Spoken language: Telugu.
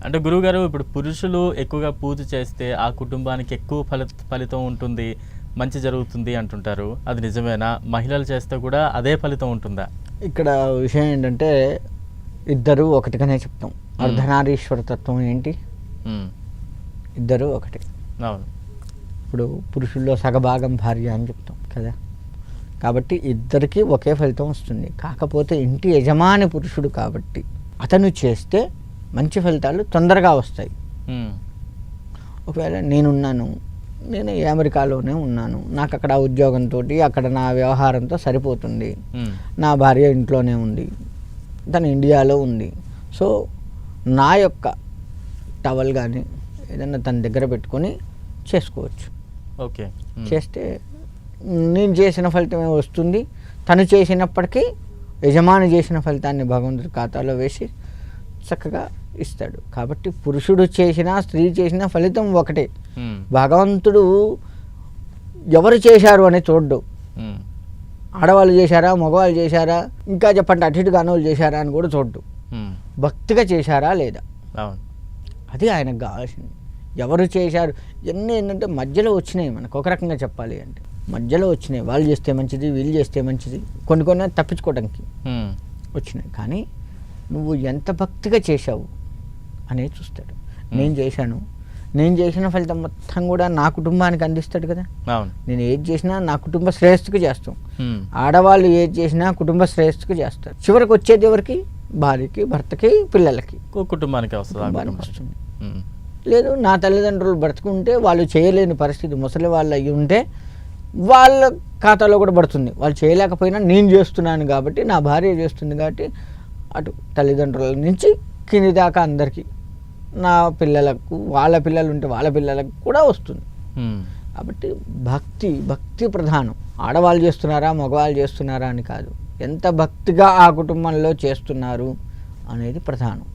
అంటే గురువుగారు ఇప్పుడు పురుషులు ఎక్కువగా పూజ చేస్తే ఆ కుటుంబానికి ఎక్కువ ఫలితం ఉంటుంది, మంచి జరుగుతుంది అంటుంటారు. అది నిజమేనా? మహిళలు చేస్తే కూడా అదే ఫలితం ఉంటుందా? ఇక్కడ విషయం ఏంటంటే ఇద్దరు ఒకటిగానే చెప్తాం. అర్ధనారీశ్వర తత్వం ఏంటి? ఇద్దరు ఒకటి. అవును. ఇప్పుడు పురుషుల్లో సగభాగం భార్య అని చెప్తాం కదా. కాబట్టి ఇద్దరికి ఒకే ఫలితం వస్తుంది. కాకపోతే ఇంటి యజమాని పురుషుడు కాబట్టి అతను చేస్తే మంచి ఫలితాలు తొందరగా వస్తాయి. ఒకవేళ నేను అమెరికాలోనే ఉన్నాను, నాకు అక్కడ ఉద్యోగంతో అక్కడ నా వ్యవహారంతో సరిపోతుంది, నా భార్య ఇంట్లోనే ఉంది, తను ఇండియాలో ఉంది. సో నా యొక్క టవల్ కానీ ఏదైనా తన దగ్గర పెట్టుకొని చేసుకోవచ్చు. ఓకే. చేస్తే నేను చేసిన ఫలితమే వస్తుంది. తను చేసినప్పటికీ యజమాని చేసిన ఫలితాన్ని భగవంతుడి ఖాతాలో వేసి చక్కగా ఇస్తాడు. కాబట్టి పురుషుడు చేసినా స్త్రీ చేసినా ఫలితం ఒకటే. భగవంతుడు ఎవరు చేశారు అని చూడ్డు. ఆడవాళ్ళు చేశారా, మగవాళ్ళు చేశారా, ఇంకా చెప్పండి అటు ఇటు గనులు చేశారా అని కూడా చూడ్డు. భక్తిగా చేశారా లేదా, అది ఆయనకు కావాల్సింది. ఎవరు చేశారు ఇవన్నీ ఏంటంటే మధ్యలో వచ్చినాయి. మనకు ఒక రకంగా చెప్పాలి అంటే మధ్యలో వచ్చినాయి. వాళ్ళు చేస్తే మంచిది, వీళ్ళు చేస్తే మంచిది, కొన్ని తప్పించుకోవడానికి వచ్చినాయి. కానీ నువ్వు ఎంత భక్తిగా చేశావు అనేది చూస్తాడు. నేను చేసిన ఫలితం మొత్తం కూడా నా కుటుంబానికి అందిస్తాడు కదా. నేను ఏది చేసినా నా కుటుంబ శ్రేయస్సుకు చేస్తాం. ఆడవాళ్ళు ఏది చేసినా కుటుంబ శ్రేయస్సుకు చేస్తారు. చివరికి వచ్చేది ఎవరికి? భార్యకి, భర్తకి, పిల్లలకి, కుటుంబానికి వస్తుంది. లేదు నా తల్లిదండ్రులు బ్రతుకుంటే వాళ్ళు చేయలేని పరిస్థితి, ముసలి వాళ్ళు అయ్యి ఉంటే వాళ్ళ ఖాతాలో కూడా పడుతుంది. వాళ్ళు చేయలేకపోయినా నేను చేస్తున్నాను కాబట్టి, నా భార్య చేస్తుంది కాబట్టి అటు తల్లిదండ్రుల నుంచి కింది దాకా అందరికీ, నా పిల్లలకు, వాళ్ళ పిల్లలు ఉంటే వాళ్ళ పిల్లలకు కూడా వస్తుంది. కాబట్టి భక్తి ప్రధానం. ఆడవాళ్ళు చేస్తున్నారా, మగవాళ్ళు చేస్తున్నారా అని కాదు, ఎంత భక్తిగా ఆ కుటుంబంలో చేస్తున్నారు అనేది ప్రధానం.